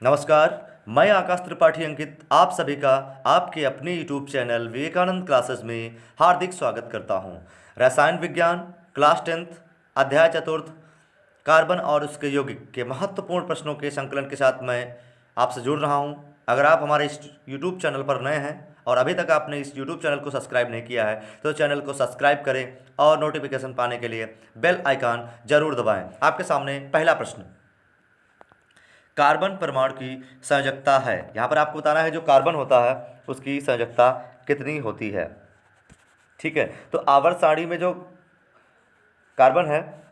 नमस्कार। मैं आकाश त्रिपाठी अंकित आप सभी का आपके अपने यूट्यूब चैनल विवेकानंद क्लासेस में हार्दिक स्वागत करता हूं। रसायन विज्ञान क्लास 10th अध्याय चतुर्थ कार्बन और उसके यौगिक के महत्वपूर्ण प्रश्नों के संकलन के साथ मैं आपसे जुड़ रहा हूं। अगर आप हमारे इस यूट्यूब चैनल पर नए हैं और अभी तक आपने इस यूट्यूब चैनल को सब्सक्राइब नहीं किया है तो चैनल को सब्सक्राइब करें और नोटिफिकेशन पाने के लिए बेल आइकन जरूर दबाएं। आपके सामने पहला प्रश्न, कार्बन परमाणु की संयोजकता है। यहाँ पर आपको बताना है जो कार्बन होता है उसकी संयोजकता कितनी होती है। ठीक है, तो आवर्त सारणी में जो कार्बन है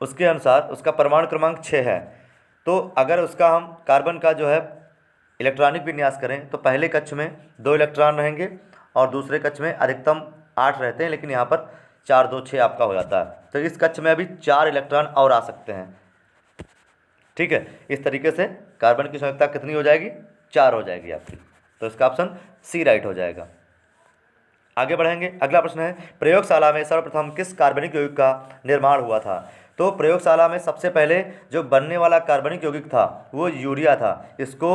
उसके अनुसार उसका परमाणु क्रमांक 6 है। तो अगर उसका हम कार्बन का जो है इलेक्ट्रॉनिक विन्यास करें तो पहले कक्ष में 2 इलेक्ट्रॉन रहेंगे और दूसरे कक्ष में अधिकतम 8 रहते हैं, लेकिन यहाँ पर 4 2 6 आपका हो जाता है। तो इस कक्ष में अभी 4 इलेक्ट्रॉन और आ सकते हैं। ठीक है, इस तरीके से कार्बन की संयोजकता कितनी हो जाएगी? 4 हो जाएगी आपकी। तो इसका ऑप्शन सी राइट हो जाएगा। आगे बढ़ेंगे, अगला प्रश्न है, प्रयोगशाला में सर्वप्रथम किस कार्बनिक यौगिक का निर्माण हुआ था? तो प्रयोगशाला में सबसे पहले जो बनने वाला कार्बनिक यौगिक था वो यूरिया था। इसको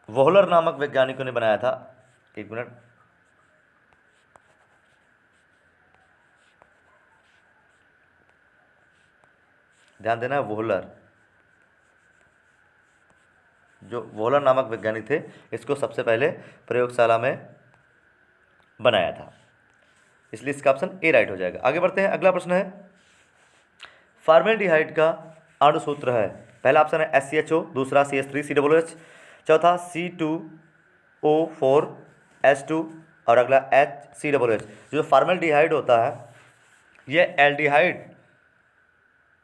वोहलर नामक वैज्ञानिकों ने बनाया था। एक मिनट, ध्यान देना, वोहलर, जो वोहलर नामक वैज्ञानिक थे इसको सबसे पहले प्रयोगशाला में बनाया था, इसलिए इसका ऑप्शन ए राइट हो जाएगा। आगे बढ़ते हैं, अगला प्रश्न है, फॉर्मेल्डिहाइड का अणुसूत्र है। पहला ऑप्शन है SCHO, दूसरा CH3COOH, चौथा C2O4H2 और अगला HCOOH। जो फॉर्मेल्डिहाइड होता है यह एल्डिहाइड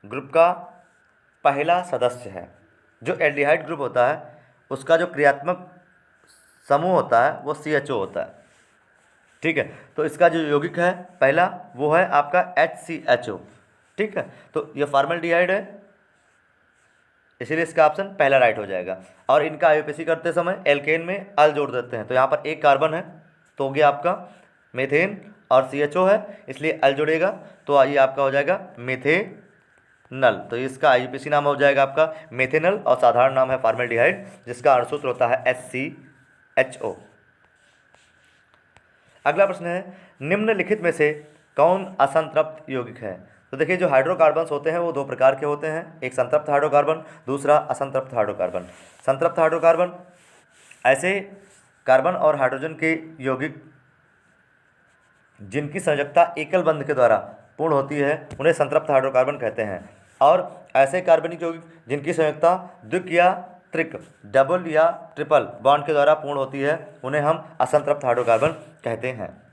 ग्रुप का पहला सदस्य है। जो एल्डिहाइड ग्रुप होता है उसका जो क्रियात्मक समूह होता है वो CHO होता है। ठीक है, तो इसका जो यौगिक है पहला वो है आपका HCHO। ठीक है, तो ये फॉर्मेल्डिहाइड है, इसीलिए इसका ऑप्शन पहला राइट हो जाएगा। और इनका आईयूपीएसी करते समय एल्केन में अल जोड़ देते हैं, तो यहाँ पर एक कार्बन है तो हो गया आपका मेथेन और CHO है, इसलिए अल जोड़ेगा तो ये आपका हो जाएगा मेथेनल। तो इसका आईयूपीएसी नाम हो जाएगा आपका मेथेनल और साधारण नाम है फॉर्मेल्डिहाइड, जिसका अणुसूत्र होता है HCHO। अगला प्रश्न है, निम्नलिखित में से कौन असंतृप्त यौगिक है? तो देखिए, जो हाइड्रोकार्बन्स होते हैं वो 2 प्रकार के होते हैं, एक संतृप्त हाइड्रोकार्बन, दूसरा असंतृप्त हाइड्रोकार्बन। संतृप्त हाइड्रोकार्बन ऐसे कार्बन और हाइड्रोजन के यौगिक जिनकी संयोजकता एकल बंध के द्वारा पूर्ण होती है उन्हें संतृप्त हाइड्रोकार्बन कहते हैं। और ऐसे कार्बनिक यौगिक जिनकी संयोजकता द्विक या त्रिक, डबल या ट्रिपल बॉन्ड के द्वारा पूर्ण होती है उन्हें हम असंतृप्त हाइड्रोकार्बन कहते हैं।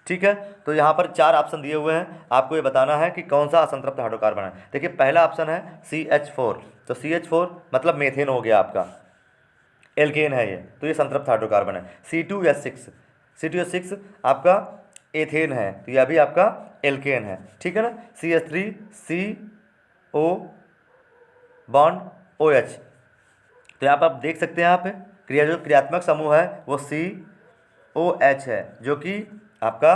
ठीक है, तो यहाँ पर 4 ऑप्शन दिए हुए हैं, आपको ये बताना है कि कौन सा असंतृप्त हाइड्रोकार्बन है। देखिए, पहला ऑप्शन है CH4, तो CH4 मतलब मेथेन हो गया आपका, एल्केन है ये, तो ये संतृप्त हाइड्रोकार्बन है। C2H6 आपका एथेन है, तो यह भी आपका एल्केन है। ठीक है ना, CH3CO बॉन्ड OH, तो यहाँ पर आप देख सकते हैं, यहाँ पे जो क्रियात्मक समूह है वो COH है, जो कि आपका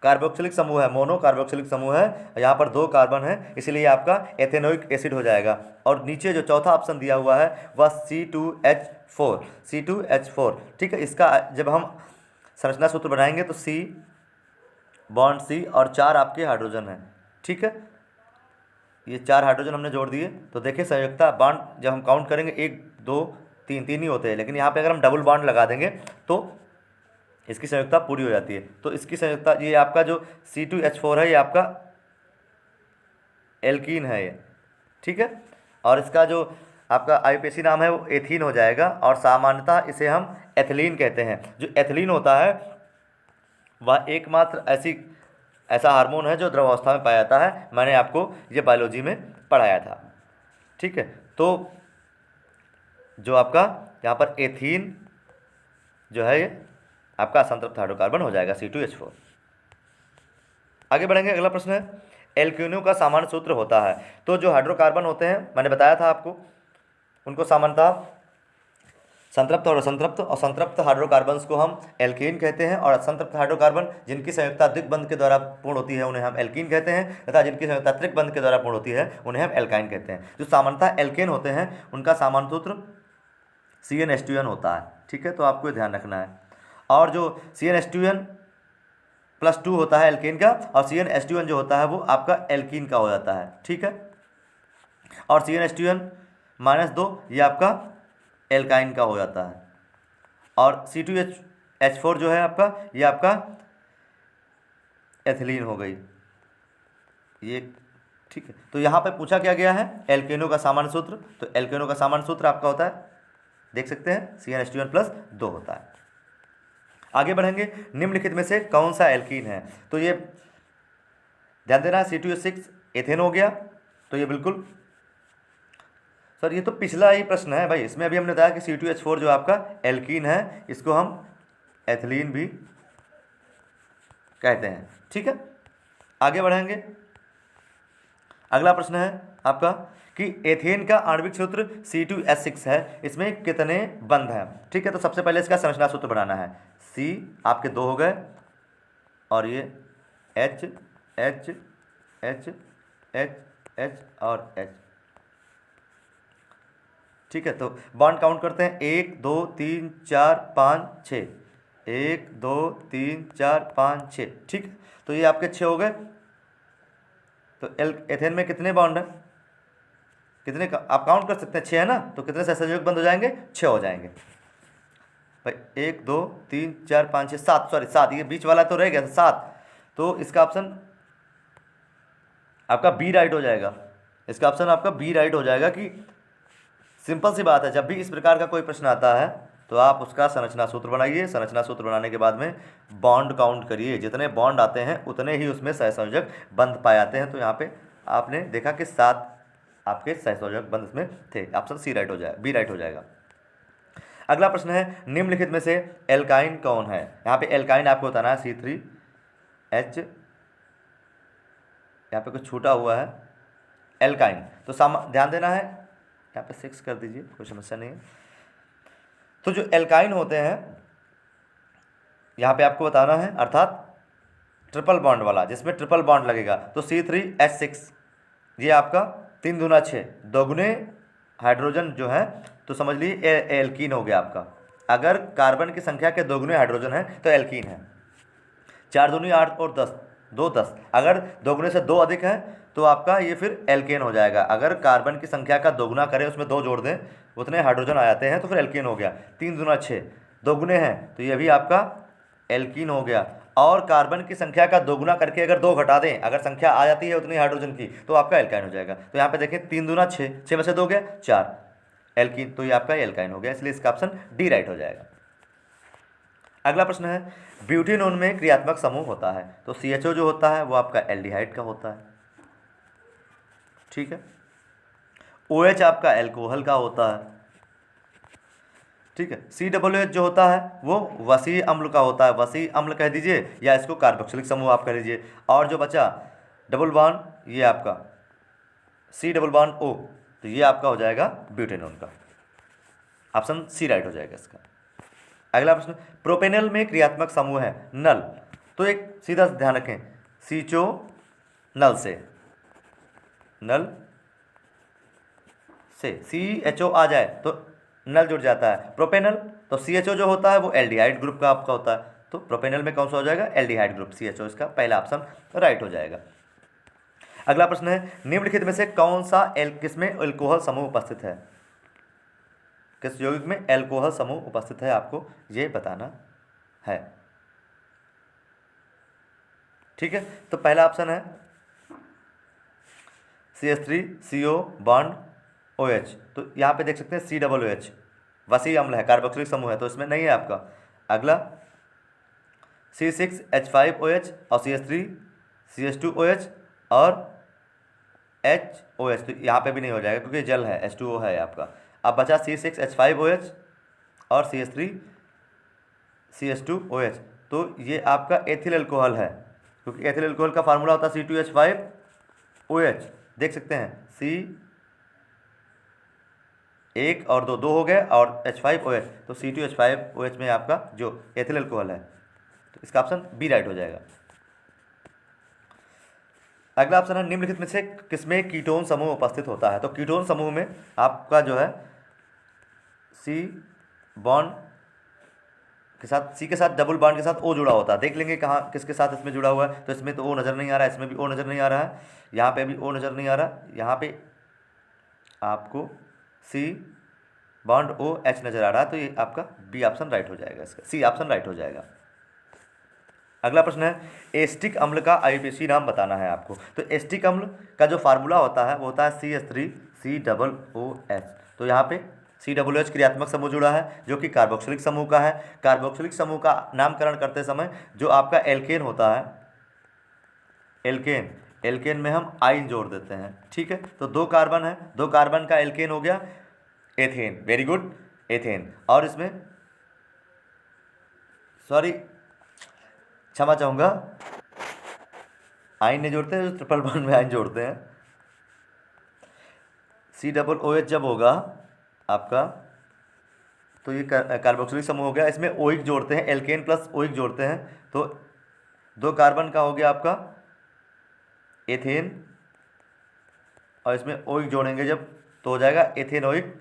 कार्बोक्सिलिक समूह है, मोनो कार्बोक्सिलिक समूह है। यहाँ पर 2 कार्बन है, इसलिए आपका एथेनोइक एसिड हो जाएगा। और नीचे जो चौथा ऑप्शन दिया हुआ है वह C2H4। ठीक है, इसका जब हम संरचना सूत्र बनाएंगे तो C बॉन्ड C और 4 आपके हाइड्रोजन है। ठीक है, ये 4 हाइड्रोजन हमने जोड़ दिए, तो देखिए संयोजकता बॉन्ड जब हम काउंट करेंगे 1 2 3 3 ही होते हैं, लेकिन यहाँ पे अगर हम डबल बॉन्ड लगा देंगे तो इसकी संयोजकता पूरी हो जाती है। तो इसकी संयोजकता ये आपका जो C2H4 है ये आपका एल्कीन है ये। ठीक है, और इसका जो आपका आईयूपीएसी नाम है वो एथीन हो जाएगा, और सामान्यतः इसे हम एथिलीन कहते हैं। जो एथिलीन होता है वह एकमात्र ऐसा हार्मोन है जो द्रवावस्था में पाया जाता है। मैंने आपको ये बायोलॉजी में पढ़ाया था। ठीक है, तो जो आपका यहाँ पर एथीन जो है ये आपका असंतृप्त हाइड्रोकार्बन हो जाएगा C2H4। आगे बढ़ेंगे, अगला प्रश्न है, एल्केनों का सामान्य सूत्र होता है। तो जो हाइड्रोकार्बन होते हैं मैंने बताया था आपको, उनको सामान्यतः संतृप्त और असंतृप्त, और संतृप्त हाइड्रोकार्बन्स को हम एल्केन कहते हैं, और असंतृप्त हाइड्रोकार्बन जिनकी संयुक्ता द्विबंध के द्वारा पूर्ण होती है उन्हें हम एल्कीन कहते हैं, तथा जिनकी संयुक्ता त्रिबंध के द्वारा पूर्ण होती है उन्हें हम एल्काइन कहते हैं। जो सामान्यतः एल्केन होते हैं उनका सामान्य सूत्र CnH2n होता है, ठीक है, तो आपको ध्यान रखना है। और जो CnH2n+2 होता है एल्केन का, और CnH2n जो होता है वो आपका एल्कीन का हो जाता है, ठीक है, और CnH2n-2 ये आपका एल्काइन का हो जाता है, और C2H4 जो है आपका ये आपका एथिलीन हो गई ये, ठीक है। तो यहाँ पे पूछा क्या गया है, एल्केनों का सामान्य सूत्र, तो एल्केनों का सामान्य सूत्र आपका होता है, देख सकते हैं, CnH2n+2 होता है। आगे बढ़ेंगे, निम्नलिखित में से कौन सा एल्कीन है, तो ये ध्यान देना, C2H6 एथेन हो गया, तो ये बिल्कुल, सर ये तो पिछला ही प्रश्न है भाई, इसमें अभी हमने बताया कि C2H4 जो आपका एल्कीन है इसको हम एथिलीन भी कहते हैं, ठीक है। आगे बढ़ेंगे, अगला प्रश्न है आपका कि एथेन का आणविक सूत्र C2H6 है, इसमें कितने बंध हैं, ठीक है। तो सबसे पहले इसका संरचना सूत्र बनाना है, C आपके 2 हो गए, और ये H H H H H और H, ठीक है। तो बॉन्ड काउंट करते हैं, 1 2 3 4 5 6, 1 2 3 4 5 6, ठीक। तो ये आपके 6 हो गए। तो एथेन में कितने बॉन्ड हैं, कितने का आप काउंट कर सकते हैं, 6 है ना, तो कितने सहसंयोजक बंद हो जाएंगे, 6 हो जाएंगे भाई, 1 2 3 4 5 6 7, सॉरी 7, ये बीच वाला तो रह गया 7, तो इसका ऑप्शन आपका बी राइट हो जाएगा, इसका ऑप्शन आपका बी राइट हो जाएगा। कि सिंपल सी बात है, जब भी इस प्रकार का कोई प्रश्न आता है तो आप उसका संरचना सूत्र बनाइए, संरचना सूत्र बनाने के बाद में बॉन्ड काउंट करिए, जितने बॉन्ड आते हैं उतने ही उसमें सहसंयोजक बंध पाए जाते हैं। तो यहाँ पे आपने देखा कि 7 आपके सहसंयोजक बंध इसमें थे, ऑप्शन सी राइट हो जाएगा, बी राइट हो जाएगा। अगला प्रश्न है, निम्नलिखित में से एल्काइन कौन है, यहाँ पे एल्काइन आपको बताना है, C3H, यहाँ पे कुछ छूटा हुआ है एल्काइन, तो ध्यान देना है, यहाँ पे 6 कर दीजिए, कोई समस्या नहीं है। तो जो एल्काइन होते हैं यहाँ पे आपको बताना है, अर्थात ट्रिपल बॉन्ड वाला, जिसमें ट्रिपल बॉन्ड लगेगा, तो C3H6 ये आपका 3 दूना 6, दोगुने हाइड्रोजन जो है, तो समझ लीजिए एल्कीन हो गया आपका। अगर कार्बन की संख्या के दोगुने हाइड्रोजन है तो एल्कीन है। 4 दूनी 8 और 10, 2 10, अगर दोगुने से 2 अधिक है तो आपका ये फिर एल्केन हो जाएगा। अगर कार्बन की संख्या का दोगुना करें, उसमें 2 जोड़ दें, उतने हाइड्रोजन आ जाते हैं तो फिर एल्केन हो गया। 3 दूना 6, दोगुने हैं तो ये भी आपका एल्कीन हो गया। और कार्बन की संख्या का दोगुना करके अगर 2 घटा दें, अगर संख्या आ जाती है उतनी हाइड्रोजन की, तो आपका एल्काइन हो जाएगा। तो यहाँ पे देखें 3 दूना 6, 6 में से 2 गया 4, एल्कीन, तो ये आपका एल्काइन हो गया, इसलिए इसका ऑप्शन डी राइट हो जाएगा। अगला प्रश्न है, ब्यूटेनॉन में क्रियात्मक समूह होता है, तो CHO जो होता है वो आपका एल्डिहाइड का होता है, ठीक है। OH आपका एल्कोहल का होता है, ठीक है। COOH जो होता है वो वसी अम्ल का होता है, वसी अम्ल कह दीजिए या इसको कार्बोक्सिलिक समूह आप कह लीजिए। और जो बचा डबल बॉन्ड, ये आपका C+O, तो ये आपका हो जाएगा ब्यूटेनॉन का, ऑप्शन सी राइट हो जाएगा इसका। अगला प्रश्न, प्रोपेनल में क्रियात्मक समूह है नल, तो एक सीधा ध्यान रखें, CHO नल से, नल से CHO आ जाए तो नल जुड़ जाता है। प्रोपेनल तो CHO जो होता है वो एल्डिहाइड ग्रुप का आपका होता है, तो प्रोपेनल में कौन सा हो जाएगा, एल्डिहाइड ग्रुप CHO, इसका पहला ऑप्शन राइट हो जाएगा। अगला प्रश्न है, निम्नलिखित में से कौन सा किसमें एल्कोहल समूह उपस्थित है, किस यौगिक में एल्कोहल समूह उपस्थित है, आपको ये बताना है, ठीक है। तो पहला ऑप्शन है CH3CO बॉन्ड OH, तो यहाँ पे देख सकते हैं COOH वसी अम्ल है, कार्बोक्सिलिक समूह है, तो इसमें नहीं है आपका। अगला C6H5OH और CH3CH2OH और HOH, तो यहाँ पे भी नहीं हो जाएगा क्योंकि जल है, H2O है आपका। अब बचा C6H5OH और CH3CH2OH, तो ये आपका एथिल अल्कोहल है, क्योंकि एथिल अल्कोहल का फार्मूला होता है C2H5OH, देख सकते हैं एक और दो, दो हो गए, और H5OH, तो C2H5OH में आपका जो एथिल अल्कोहल है, तो इसका ऑप्शन बी राइट हो जाएगा। अगला ऑप्शन है निम्नलिखित में से किसमें कीटोन समूह उपस्थित होता है। तो कीटोन समूह में आपका जो है सी बॉन्ड के साथ, सी के साथ डबल बॉन्ड के साथ ओ जुड़ा होता है। देख लेंगे कहाँ किसके साथ इसमें जुड़ा हुआ है। तो इसमें तो ओ नज़र नहीं आ रहा है, इसमें भी ओ नज़र नहीं आ रहा है, यहाँ पे भी ओ नज़र नहीं आ रहा, यहाँ पे आपको सी बॉन्ड ओ एच नज़र आ रहा है। तो ये आपका बी ऑप्शन राइट हो जाएगा, इसका सी ऑप्शन राइट हो जाएगा। अगला प्रश्न है एस्टिक अम्ल का आईयूपीएसी नाम बताना है आपको। तो एस्टिक अम्ल का जो फार्मूला होता है वो होता है CH3COOH। तो यहाँ पे COOH क्रियात्मक समूह जुड़ा है जो कि कार्बोक्सिलिक समूह का है। कार्बोक्सिलिक समूह का नामकरण करते समय जो आपका एल्केन होता है, एल्केन, एल्केन में हम आइन जोड़ देते हैं, ठीक है। तो दो कार्बन है, दो कार्बन का एल्केन हो गया एथेन, वेरी गुड, एथेन। और इसमें सॉरी क्षमा चाहूँगा, आइन नहीं जोड़ते हैं, ट्रिपल बॉन्ड में आइन जोड़ते हैं। COOH जब होगा आपका तो ये कार्बोक्सिलिक समूह हो गया। इसमें ओइक जोड़ते हैं, एल्केन प्लस ओइक जोड़ते हैं, तो दो कार्बन का हो गया आपका एथेन, और इसमें ओइक जोड़ेंगे जब तो हो जाएगा एथेनोइक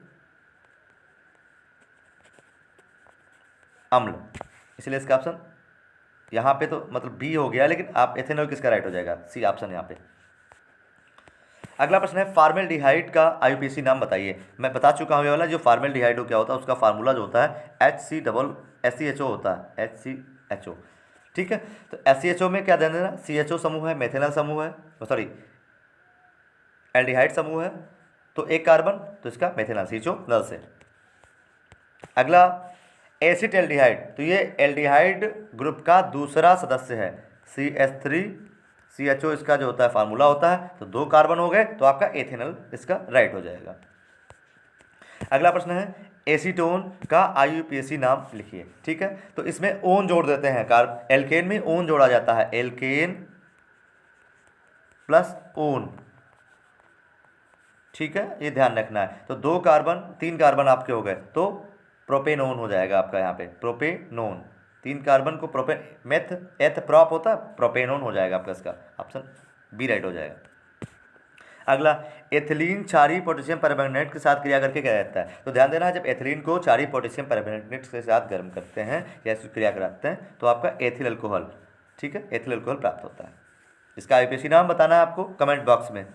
अम्ल। इसलिए इसका ऑप्शन यहाँ पे तो मतलब बी हो गया, लेकिन आप एथेनॉल किसका राइट हो जाएगा, सी ऑप्शन यहाँ पे। अगला प्रश्न है फॉर्मेल्डिहाइड का आईयूपीएसी नाम बताइए। मैं बता चुका हूँ ये वाला, जो फॉर्मेल्डिहाइड हो क्या होता है, उसका फार्मूला जो होता है HCHO होता है, HCHO, ठीक है। तो HCHO में क्या ध्यान देना, CHO समूह है, मेथेनॉल समूह है, सॉरी एल्डिहाइड समूह है, तो एक कार्बन, तो इसका मेथेनॉल CHO नल से। अगला एसिड एल्डिहाइड, तो ये एल्डिहाइड ग्रुप का दूसरा सदस्य है, CH3CHO इसका जो होता है फार्मूला होता है। तो दो कार्बन हो गए, तो आपका एथेनॉल इसका राइट हो जाएगा। अगला प्रश्न है एसीटोन का आईयूपीएसी नाम लिखिए, ठीक है। तो इसमें ओन जोड़ देते हैं, एल्केन में ओन जोड़ा जाता है, एल्केन प्लस ओन, ठीक है, ये ध्यान रखना है। तो दो कार्बन, तीन कार्बन आपके हो गए, तो प्रोपेनोन हो जाएगा आपका यहाँ पे, प्रोपेनोन, तीन कार्बन को मेथ एथ प्रॉप होता है, प्रोपेनोन हो जाएगा आपका, इसका ऑप्शन बी राइट हो जाएगा। अगला एथिलीन क्षारीय पोटेशियम परमैंगनेट के साथ क्रिया करके क्या रहता है। तो ध्यान देना है, जब एथिलीन को क्षारीय पोटेशियम परमैंगनेट के साथ गर्म करते हैं या इसकी क्रिया कराते हैं तो आपका एथिल अल्कोहल, ठीक है, एथिल अल्कोहल प्राप्त होता है। इसका आईयूपीएसी नाम बताना है आपको कमेंट बॉक्स में।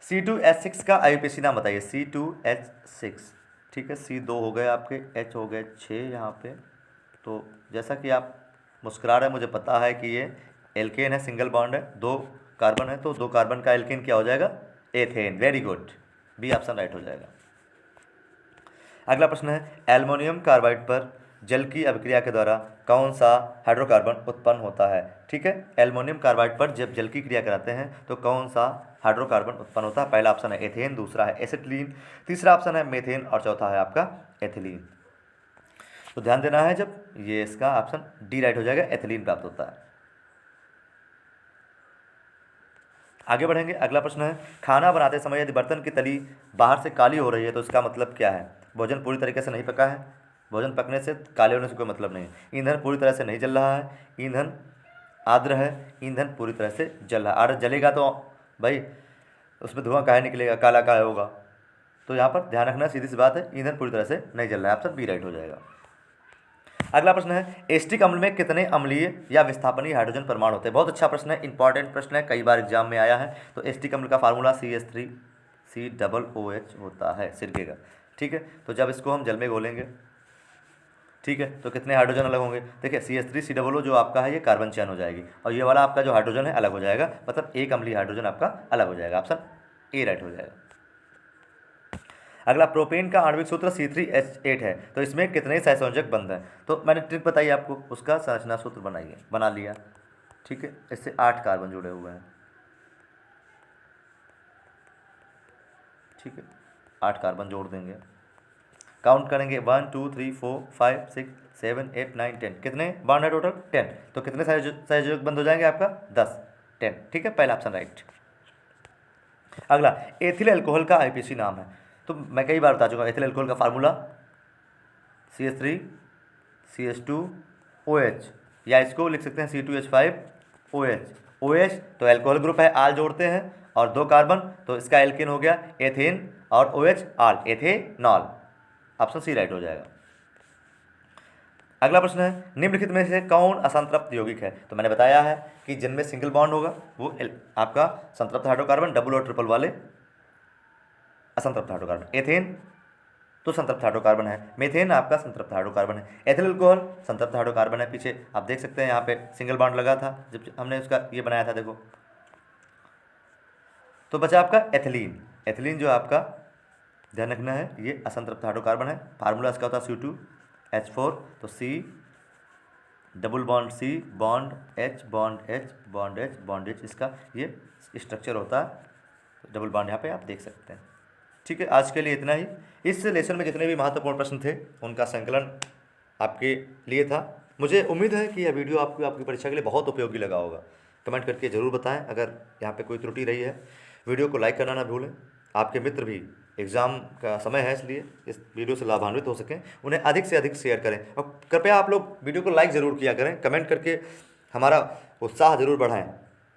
C2H6 का आईयूपीएसी नाम बताइए, C2H6, ठीक है। C2 हो गए आपके, H हो गए 6 यहाँ पे। तो जैसा कि आप मुस्कुरा रहे हैं, मुझे पता है कि ये एल्केन है, सिंगल बॉन्ड है, दो कार्बन है, तो दो कार्बन का एल्केन क्या हो जाएगा, ethane, very good, B option right हो जाएगा। अगला प्रश्न है एल्युमिनियम कार्बाइड पर जल की अभिक्रिया के द्वारा कौन सा हाइड्रोकार्बन उत्पन्न होता है, ठीक है। एल्युमिनियम कार्बाइड पर जब जल की क्रिया कराते हैं तो कौन सा हाइड्रोकार्बन उत्पन्न होता है। पहला ऑप्शन है एथेन, दूसरा है एसिटिलीन, तीसरा ऑप्शन है मेथेन, और चौथा है आपका एथिलीन। तो ध्यान देना है, जब ये इसका ऑप्शन डी राइट हो जाएगा, एथिलीन प्राप्त होता है। आगे बढ़ेंगे। अगला प्रश्न है खाना बनाते समय यदि बर्तन की तली बाहर से काली हो रही है तो इसका मतलब क्या है। भोजन पूरी तरीके से नहीं पका है, भोजन पकने से काले होने से कोई मतलब नहीं है, ईंधन पूरी तरह से नहीं जल रहा है, ईंधन आर्द्र है, ईंधन पूरी तरह से जल रहा है। आर्द्र जलेगा तो भाई उसमें धुआं काहे निकलेगा, काला काहे होगा। तो यहाँ पर ध्यान रखना, सीधी सी बात है, ईंधन पूरी तरह से नहीं जल रहा है, ऑप्शन बी राइट हो जाएगा। अगला प्रश्न है एस्टिक अम्ल में कितने अम्लीय या विस्थापनीय हाइड्रोजन परमाणु होते हैं। बहुत अच्छा प्रश्न है, इंपॉर्टेंट प्रश्न है, कई बार एग्जाम में आया है। तो एस्टिक अम्ल का फार्मूला CH3COOH होता है, सिरके का, ठीक है। तो जब इसको हम जल में घोलेंगे, ठीक है, तो कितने हाइड्रोजन अलग होंगे। देखिए CH3COO जो आपका है ये कार्बन चयन हो जाएगी, और ये वाला आपका जो हाइड्रोजन है अलग हो जाएगा, मतलब एक अम्लीय हाइड्रोजन आपका अलग हो जाएगा, ऑप्शन ए राइट हो जाएगा। अगला प्रोपेन का आणविक सूत्र C3H8 है, तो इसमें कितने सहसंयोजक बंध हैं। तो मैंने ट्रिक बताई आपको, उसका संरचना सूत्र बनाइए, बना लिया, ठीक है। इससे 8 कार्बन जुड़े हुए हैं, ठीक है, 8 कार्बन जोड़ देंगे, काउंट करेंगे 1 2 3 4 5 6 7 8 9 10, कितने बॉन्ड है टोटल 10। तो कितने सहसंयोजक बंध हो जाएंगे आपका 10, 10, ठीक है, पहला ऑप्शन राइट। अगला, एथिल अल्कोहल का आईपीसी नाम है। तो मैं कई बार बता चुका हूँ, एथिल अल्कोहल का फार्मूला CH3CH2OH, या इसको लिख सकते हैं C2H5OH। OH तो अल्कोहल ग्रुप है, आल जोड़ते हैं, और 2 कार्बन, तो इसका एल्केन हो गया एथेन, और OH आल, एथेनॉल। ऑप्शन सी राइट हो जाएगा। अगला प्रश्न है, निम्नलिखित में से कौन असंतृप्त यौगिक है? तो मैंने बताया है कि जिनमें सिंगल बॉन्ड होगा वो आपका संतृप्त हाइड्रोकार्बन, डबल और ट्रिपल वाले असंतृप्त हाइड्रोकार्बन। एथेन तो संतृप्त हाइड्रोकार्बन है, मीथेन आपका संतृप्त हाइड्रोकार्बन है, एथिल अल्कोहल संतृप्त हाइड्रोकार्बन है। पीछे आप देख सकते हैं यहाँ पे सिंगल बॉन्ड लगा था जब हमने उसका ये बनाया था, देखो। तो बचा आपका एथिलीन। एथिलीन जो आपका ध्यान रखना है, ये असंतृप्त हाइड्रोकार्बन है। फार्मूला इसका होता है C2H4, तो C double bond C bond H bond H bond H bond H, इसका ये स्ट्रक्चर होता है। डबल बॉन्ड यहाँ पे आप देख सकते हैं। ठीक है, आज के लिए इतना ही। इस लेसन में जितने भी महत्वपूर्ण प्रश्न थे उनका संकलन आपके लिए था। मुझे उम्मीद है कि यह वीडियो आपको आपकी परीक्षा के लिए बहुत उपयोगी लगा होगा। कमेंट करके ज़रूर बताएं अगर यहाँ पे कोई त्रुटि रही है। वीडियो को लाइक करना ना भूलें। आपके मित्र भी, एग्ज़ाम का समय है इसलिए इस वीडियो से लाभान्वित हो सकें, उन्हें अधिक से अधिक शेयर करें, और कृपया आप लोग वीडियो को लाइक ज़रूर किया करें, कमेंट करके हमारा उत्साह ज़रूर बढ़ाएं।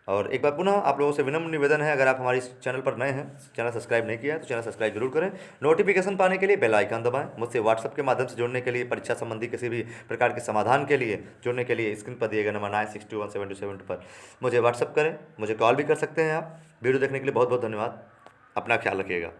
और एक बार पुनः आप लोगों से विनम्र निवेदन है, अगर आप हमारे इस चैनल पर नए हैं, चैनल सब्सक्राइब नहीं किया है तो चैनल सब्सक्राइब जरूर करें। नोटिफिकेशन पाने के लिए बेल आइकन दबाएं। मुझसे व्हाट्सएप के माध्यम से जुड़ने के लिए, परीक्षा संबंधी किसी भी प्रकार के समाधान के लिए जुड़ने के लिए स्क्रीन पर दिए गए नंबर 96217272 पर मुझे व्हाट्सएप करें, मुझे कॉल भी कर सकते हैं आप। वीडियो देखने के लिए बहुत बहुत धन्यवाद। अपना ख्याल रखिएगा।